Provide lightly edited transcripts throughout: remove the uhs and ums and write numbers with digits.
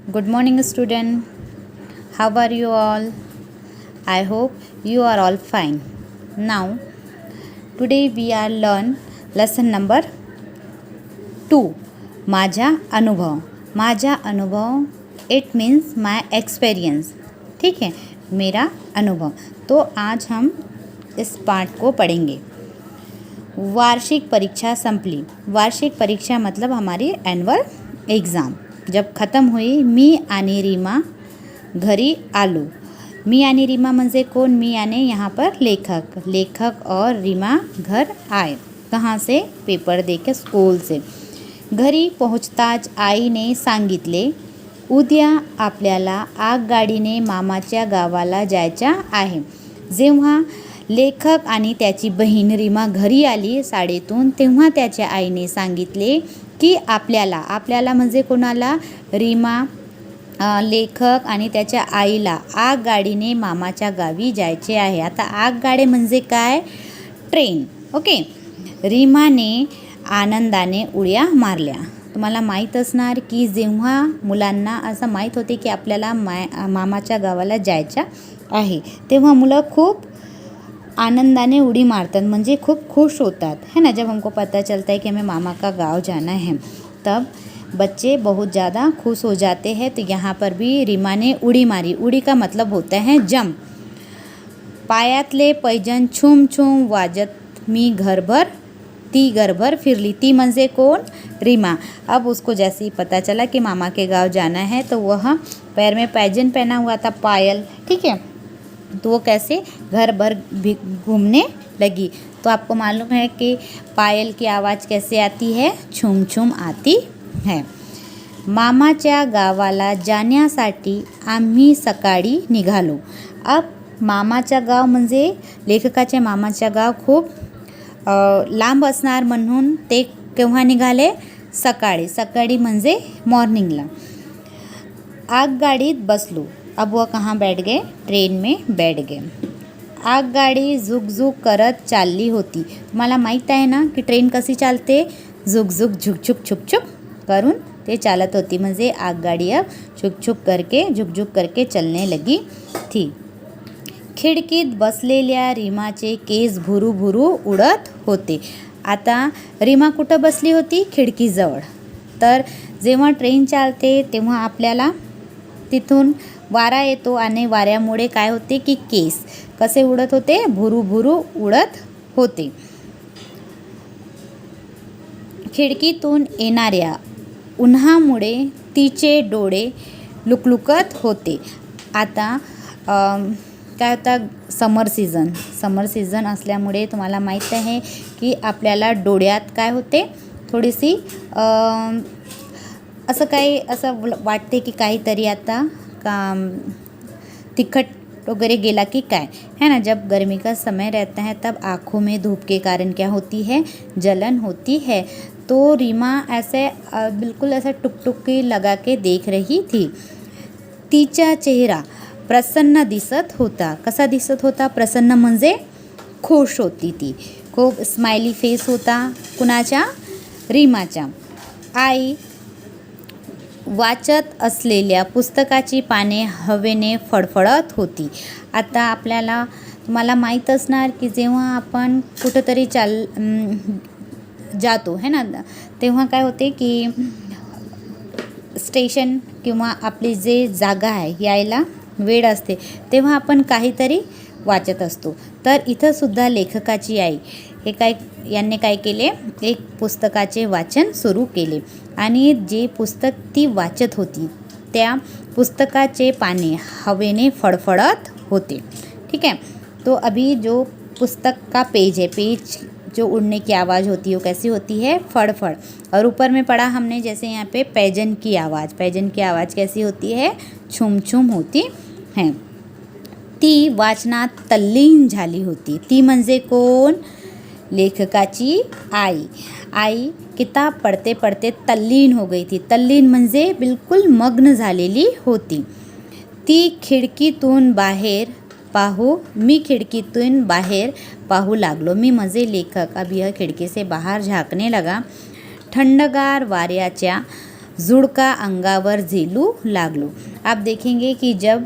Good morning, student. How are you all? I hope you are all fine. Now, today we are learn lesson number 2. माझा अनुभव. माझा अनुभव it means my experience. ठीक है, मेरा अनुभव. तो आज हम इस पाठ को पढ़ेंगे. वार्षिक परीक्षा संपली. वार्षिक परीक्षा मतलब हमारी एनुअल एग्ज़ाम जब ख़त्म हुई. मी आणि रीमा घरी आलो. मी आणि रीमा म्हणजे कोण? मी यानी यहाँ पर लेखक और रीमा घर आए. कहाँ से? पेपर देके स्कूल से. घरी पोहोचताच आईने सांगितले, उद्या आपल्याला आगगाडीने मामाच्या गावाला जायच्या आहे. जेव्हा लेखक आणि त्याची बहीण रीमा घरी आली शाळेतून तेव्हा त्याच्या आईने सांगितले की आपल्याला म्हणजे कोणाला? रीमा, लेखक आणि त्याच्या आईला आगगाडीने मामाच्या गावी जायचे आहे. आता आगगाडी म्हणजे काय? ट्रेन. ओके. रीमाने आनंदाने उड्या मारल्या. तुम्हाला माहीत असणार की जेव्हा मुलांना असं माहीत होते की आपल्याला मामाच्या गावाला जायचं आहे तेव्हा मुलं खूप आनंदाने उड़ी मारतात म्हणजे खूप खुश होतात है ना. जब हमको पता चलता है कि हमें मामा का गाँव जाना है तब बच्चे बहुत ज़्यादा खुश हो जाते हैं. तो यहाँ पर भी रीमा ने उड़ी मारी. उड़ी का मतलब होता है जंप. पायातले पैजण छुम छुम वाजत मी घरभर फिरली. ती म्हणजे कोण? रीमा. अब उसको जैसे ही पता चला कि मामा के गांव जाना है तो वह पैर में पैजन पहना हुआ था, पायल. ठीक है, तो वो कैसे घर भर घूमने लगी. तो आपको मालूम है कि पायल की आवाज़ कैसे आती है? छुम छुम आती है. मामाच्या गावाला जाण्यासाठी आम्ही सकाळी निघालो. अब मामाच्या गाव म्हणजे लेखकाचे मामाच्या गाव खूप लांब असणार म्हणून ते केव्हा निघाले? सकाळी म्हणजे मॉर्निंगला. आगगाडीत बसलो. अब वह कहाँ बैठ गए? ट्रेन में बैठ गए. आगगाडी झुकझुक करत चालली होती. तुम्हाला माहीत आहे ना की ट्रेन कशी चालते? झुकझुक झुकझुक करून ते चालत होती. म्हणजे आगगाडी अब झुकझुक करके चलने लगी थी. खिडकीत बसलेल्या रीमाचे केस भुरू उडत होते. आता रीमा कुठं बसली होती? खिडकीजवळ. तर जेव्हा ट्रेन चालते तेव्हा आपल्याला तिथून वारा येतो आणि वाऱ्यामुळे काय होते की केस कसे उडत होते? भुरू उडत होते. खिडकीतून येणाऱ्या उन्हामुळे तिचे डोळे लुकलुकत होते. आता काय होता? समर सीझन असल्यामुळे तुम्हाला माहीत आहे की आपल्याला डोळ्यात काय होते? थोडीशी असं वाटते की काहीतरी आता तिखट वगैरह गेला कि काय है ना. जब गर्मी का समय रहता है तब आँखों में धूप के कारण क्या होती है? जलन होती है. तो रीमा ऐसे बिल्कुल ऐसा टुकटुकी लगा के देख रही थी. तिचा चेहरा प्रसन्न दिसत होता. कसा दिसत होता? प्रसन्न म्हणजे खुश होती ती. खूप स्माइली फेस होता. कुणाच्या? रीमाच्या. आई वाचत असलेल्या पुस्तकाची पाने हवेने फडफडत होती. आता तुम्हाला माहीत असणार की जेव्हा आपण कुठंतरी जातो है ना तेव्हा काय होते की स्टेशन किंवा आपली जे जागा आहे यायला वेळ असते तेव्हा आपण काहीतरी वाचत असतो. तर इथं सुद्धा लेखकाची आई यांनी काय केले? एक पुस्तकाचे वाचन सुरू केले आणि जे पुस्तक ती वाचत होती त्या पुस्तकाचे पाने हवेने फडफडत होते. ठीक है. तो अभी जो पुस्तक का पेज जो उड़ने की आवाज़ होती है वो कैसी होती है? फड़फड़. और ऊपर में पढ़ा हमने जैसे यहाँ पे पैजन की आवाज़ कैसी होती है? छुम छुम होती है. ती वाचनात तल्लीन झाली होती. ती म्हणजे कोण? लेखकाची आई किताब पढ़ते पढ़ते तल्लीन हो गई थी. तल्लीन म्हणजे बिल्कुल मग्न झालेली होती. ती खिडकीतून बाहेर पाहू लागलो. मी म्हणजे लेखक. अब यह खिड़की से बाहर झाँकने लगा. थंडगार वाऱ्याच्या झुड़का अंगावर झेलू लागलो। आप देखेंगे कि जब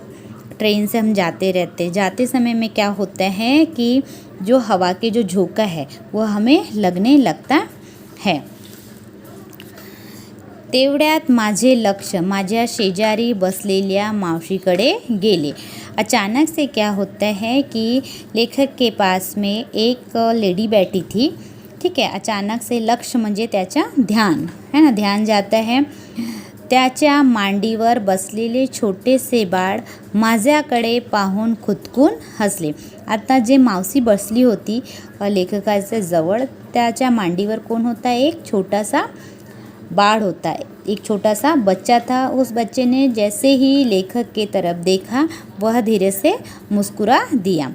ट्रेन से हम जाते समय में क्या होता है कि जो हवा के जो झोंका है वो हमें लगने लगता है। तेवढ्यात माझे लक्ष माझ्या शेजारी बसलेल्या मावशीकडे गेले। अचानक से क्या होता है कि लेखक के पास में एक लेडी बैठी थी, ठीक है। अचानक से लक्ष्य म्हणजे त्याचा ध्यान है ना, ध्यान जाता है। त्याच्या मांडीवर बसलेले छोटेसे बाळ माझ्याकडे पाहून खुदकून हसले। आता जे मावशी बसली होती लेखकाच्या जवळ, त्याच्या मांडीवर कोण होता, एक छोटा सा बाढ़ होता है, एक छोटा सा बच्चा था। उस बच्चे ने जैसे ही लेखक के तरफ देखा वह धीरे से मुस्कुरा दिया।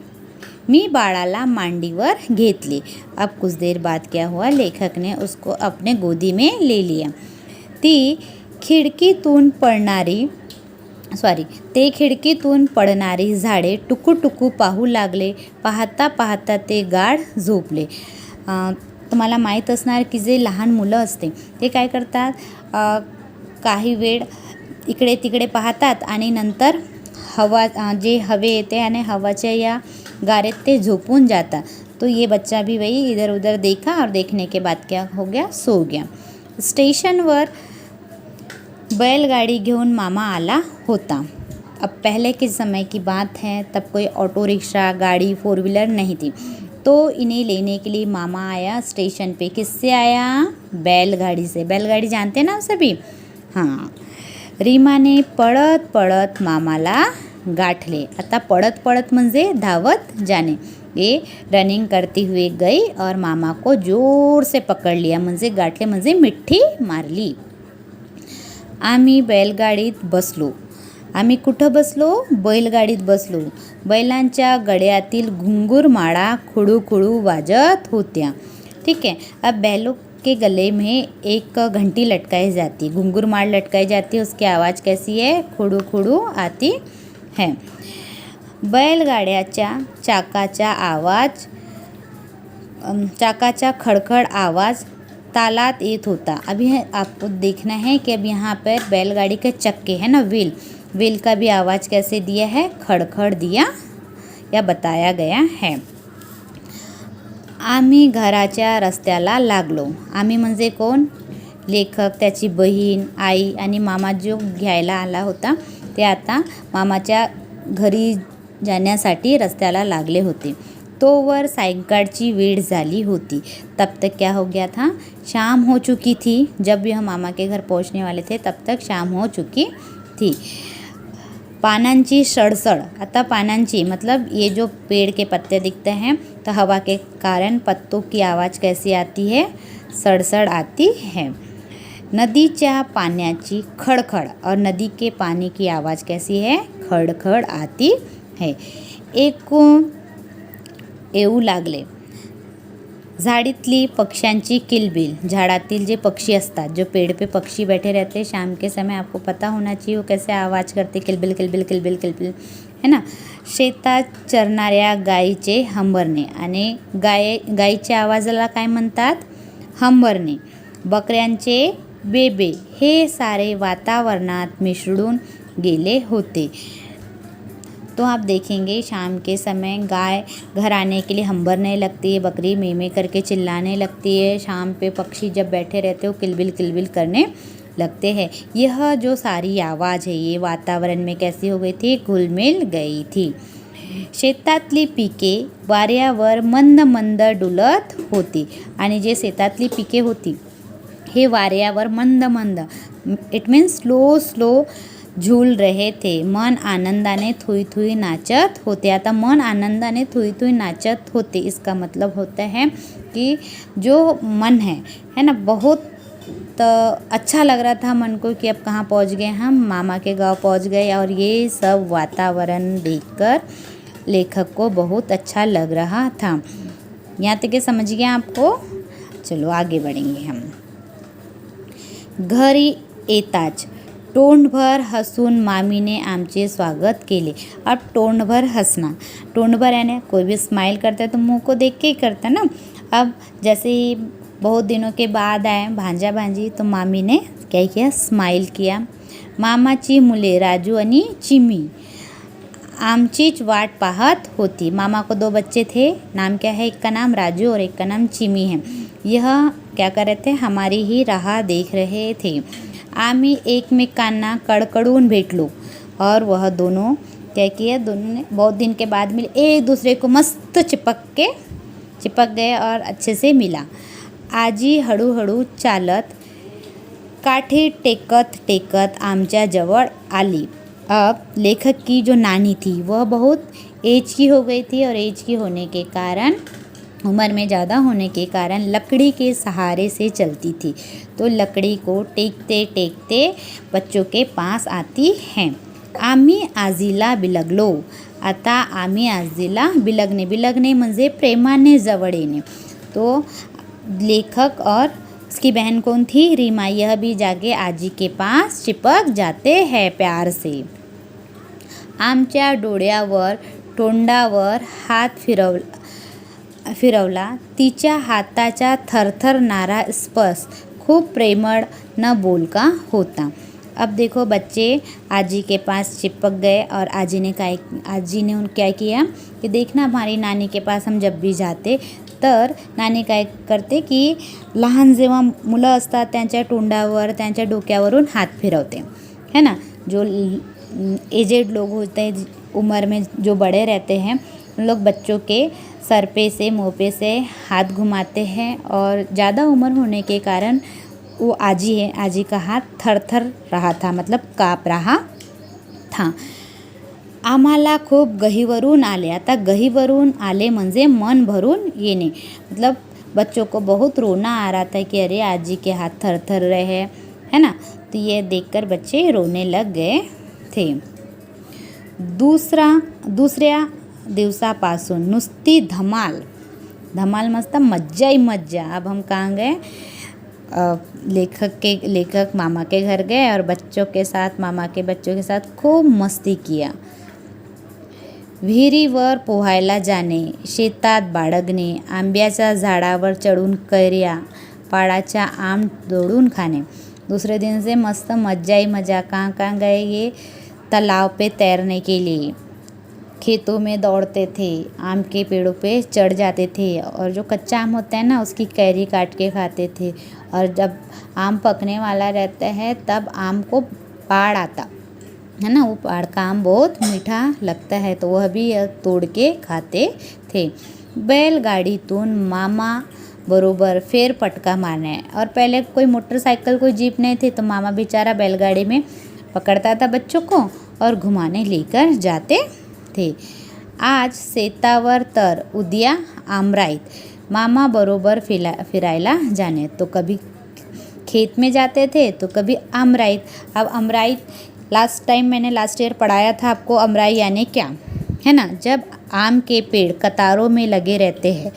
मी बाळाला मांडीवर घेतले। अब कुछ देर बाद क्या हुआ, लेखक ने उसको अपने गोदी में ले लिया। ते खिडकीतून पडणारी झाडे टुकू पाहू लागले। पाहता पाहता ते गाढ झोपले। तुम्हाला माहीत असणार की जे लहान मुलं असते ते काय करतात, काही वेळ इकडे तिकडे पाहतात आणि नंतर जे हवे येते आणि हवाच्या या गारेत ते झोपून जातात। तो ये बच्चा भी वही इधर उधर देखा और देखने के बाद क्या हो गया, सो गया। स्टेशनवर बैलगाड़ी घेऊन मामा आला होता। अब पहले के समय की बात है, तब कोई ऑटो रिक्शा गाड़ी 4 व्हीलर नहीं थी, तो इन्हें लेने के लिए मामा आया स्टेशन पे। किससे आया, बैलगाड़ी से। बैलगाड़ी जानते हैं ना सभी, हाँ। रीमाने पळत पळत मामाला गाठले। आता पळत पळत म्हणजे धावत जाने। ये रनिंग करती हुई गई और मामा को जोर से पकड़ लिया, म्हणजे गाठले म्हणजे मिठी मारली। आम्ही बैलगाडीत बसलो। आम्ही कुठं बसलो, बैलगाडीत बसलो। बैलांच्या गड्यातील घुंगूर माळा खुडू खुडू वाजत होत्या, ठीक है। अब बैलों के गले में एक घंटी लटकाई जाती, घुंगूर माळ लटकाई जाती, उसकी आवाज़ कैसी है, खुडू खुडू आती है। बैलगाड्याच्या चाकाचा खड़खड़ आवाज़ तालात येत होता। अभी आपको देखना है कि अब यहाँ पर बैलगाड़ी के चक्के हैं ना, व्हील का भी आवाज़ कैसे दिया है, खड़खड़ दिया या बताया गया है। आम्ही घराच्या रस्त्याला लागलो। आम्ही म्हणजे कोण, लेखक, त्याची बहीण, आई आणि मामा जो घ्यायला आला होता ते आता मामाच्या घरी जाण्यासाठी रस्त्याला लागले होते। तोवर सायंकाळची वेळ झाली होती। तब तक क्या हो गया था, शाम हो चुकी थी। जब यह मामा के घर पहुंचने वाले थे तब तक शाम हो चुकी थी। पानांची सड़सड़, आता पानांची मतलब ये जो पेड़ के पत्ते दिखते हैं तो हवा के कारण पत्तों की आवाज़ कैसी आती है, सड़सड़ आती है। नदीच्या पाण्याची खड़खड़, और नदी के पानी की आवाज़ कैसी है, खड़खड़ आती है। एकूण येऊ लागले। झाडीतली पक्ष्यांची किलबिल, झाड़ातील जे पक्षी असतात, जो पेड़ पे पक्षी बैठे रहते हैं शाम के समय, आपको पता होना चाहिए वो कैसे आवाज़ करते, किलबिल किलबिल किलबिल किलबिल, है ना। शेतात चरणाऱ्या गायीचे हंबरणे, आणि गायीच्या आवाजाला काय म्हणतात, हंबरणे। बकऱ्यांचे बेबे, हे सारे वातावरणात मिसळून गेले होते। तो आप देखेंगे शाम के समय गाय घर आने के लिए हंबरने लगती है, बकरी में में करके चिल्लाने लगती है। शाम पे पक्षी जब बैठे रहते हो किलबिल करने लगते हैं। यह जो सारी आवाज़ है ये वातावरण में कैसी हो गई थी, घुल मिल गई थी। शेतातली पिके वाऱ्यावर मंद मंद डुलत होती, आणि जे शेतातली पिके होती हे वाऱ्यावर मंद मंद, इट मीन्स स्लो झूल रहे थे। मन आनंदाने थुई थुई नाचत होते। आता मन आनंदाने थुई थुई नाचत होते, इसका मतलब होता है कि जो मन है ना, बहुत अच्छा लग रहा था मन को कि अब कहाँ पहुँच गए हम, मामा के गांव पहुँच गए। और ये सब वातावरण देखकर लेखक को बहुत अच्छा लग रहा था। यहाँ तक समझ गए आपको, चलो आगे बढ़ेंगे हम। घरी येताच तोंडभर हसून मामीने आमचे स्वागत केले। अब तोंडभर हंसना, तोंडभर यानी कोई भी स्माइल करता है तो मुंह को देख के ही करता है ना। अब जैसे ही बहुत दिनों के बाद आए भांजा भांजी, तो मामी ने क्या किया, स्माइल किया. मामाची मुले राजू आणि चिमी आमचीच वाट पाहत होती. मामा को 2 बच्चे थे. नाम क्या है, एक का नाम राजू और एक का नाम चिमी है. यह क्या कर रहे थे, हमारी ही राह देख रहे थे. आम्ही एकमेकांना कडकडून भेटलो. और वह दोनों क्या किया, दोनों ने बहुत दिन के बाद मिले, एक दूसरे को मस्त चिपक गए और अच्छे से मिला. आजी हळूहळू चालत काठी टेकत टेकत आमच्या जवळ आली. अब लेखक की जो नानी थी वह बहुत एज की हो गई थी, और एज की होने के कारण, उम्र में ज़्यादा होने के कारण लकड़ी के सहारे से चलती थी. तो लकड़ी को टेकते टेकते बच्चों के पास आती हैं. आम्ही आजीला बिलगलो. आता आम्ही आजीला बिलगणे म्हणजे प्रेमाने जवळ येणे. तो लेखक और उसकी बहन कौन थी, रीमा, यह भी जाके आजी के पास चिपक जाते हैं प्यार से. आमच्या डोळ्यावर तोंडावर हात फिरवला. तिच्या हाताचा थरथरणारा स्पर्श खूप प्रेमळ न बोलका होता. अब देखो बच्चे आजी के पास चिपक गए, और आजी ने क्या किया कि देखना, हमारी नानी के पास हम जब भी जाते तर नानी काय करते की लहान जेव्हा मुलं असतात त्यांच्या तोंडावर, त्यांच्या डोक्यावरून हात फिरवते, है ना. जो एजेड लोग होते हैं, उम्र में जो बड़े रहते हैं, उन लोग बच्चों के सर पे से, मुँह पे से हाथ घुमाते हैं. और ज़्यादा उम्र होने के कारण वो आजी का हाथ थरथर रहा था, मतलब काँप रहा था. आम्हाला खूप गहीवरून आले. आता गहीवरून आले म्हणजे मन भरून येणे, मतलब बच्चों को बहुत रोना आ रहा था कि अरे आजी के हाथ थरथर रहे, है ना. तो ये देखकर बच्चे रोने लग गए थे. दुसऱ्या दिवसापासून नुसती धमाल मस्त मज्जा ही मज्जा. अब हम कहाँ गए, लेखक मामा के घर गए और बच्चों के साथ, मामा के बच्चों के साथ खूब मस्ती किया. विहिरीवर पोहायला जाणे, शेतात बाळगणे, आंब्याच्या झाडावर चढून कैऱ्या, पाडाच्या आम तोड़ून खाने. दूसरे दिन से मस्त मज्जा ही मजा. कहाँ गए, ये तालाब पे तैरने के लिए, खेतों में दौड़ते थे, आम के पेड़ों पे चढ़ जाते थे, और जो कच्चा आम होता है ना उसकी कैरी काट के खाते थे. और जब आम पकने वाला रहता है तब आम को पाड़ आता है ना, वो पाड़ का आम बहुत मीठा लगता है, तो वह भी तोड़ के खाते थे. बैलगाडीतून मामा बरोबर फेर पटका मारने. और पहले कोई मोटरसाइकिल, कोई जीप नहीं थी, तो मामा बेचारा बैलगाड़ी में पकड़ता था बच्चों को और घुमाने लेकर जाते थे. आज शेतावर तर उद्या आमराईत. मामा बरोबर फिरायला जाने. तो कभी खेत में जाते थे तो कभी आमराईत. अब आमराईत लास्ट ईयर पढ़ाया था आपको, अमराई यानी क्या, है ना. जब आम के पेड़ कतारों में लगे रहते हैं,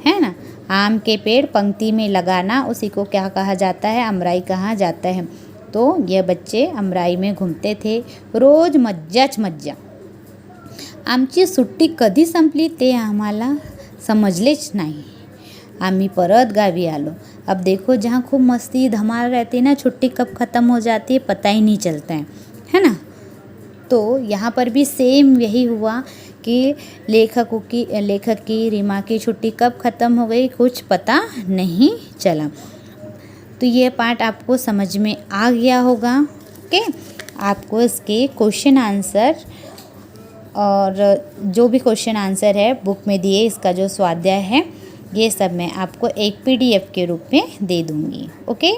है ना, आम के पेड़ पंक्ति में लगाना, उसी को क्या कहा जाता है, अमराई कहा जाता है. तो ये बच्चे अमराई में घूमते थे. रोज मज्जाच मज्जा. आमची सुट्टी कधी संपली ते आम्हाला समजलेच नाही. आम्ही परत गावी आलो. अब देखो, जहाँ खूब मस्ती धमाल रहती है ना, छुट्टी कब ख़त्म हो जाती है पता ही नहीं चलता है ना. तो यहाँ पर भी सेम यही हुआ कि लेखक की रीमा की छुट्टी कब ख़त्म हो गई कुछ पता नहीं चला. तो ये पार्ट आपको समझ में आ गया होगा. ओके, आपको इसके क्वेश्चन आंसर और जो भी क्वेश्चन आंसर है बुक में दिए, इसका जो स्वाध्याय है ये सब मैं आपको एक PDF के रूप में दे दूँगी. Okay,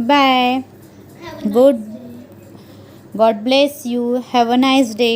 bye, God bless you, have a nice day.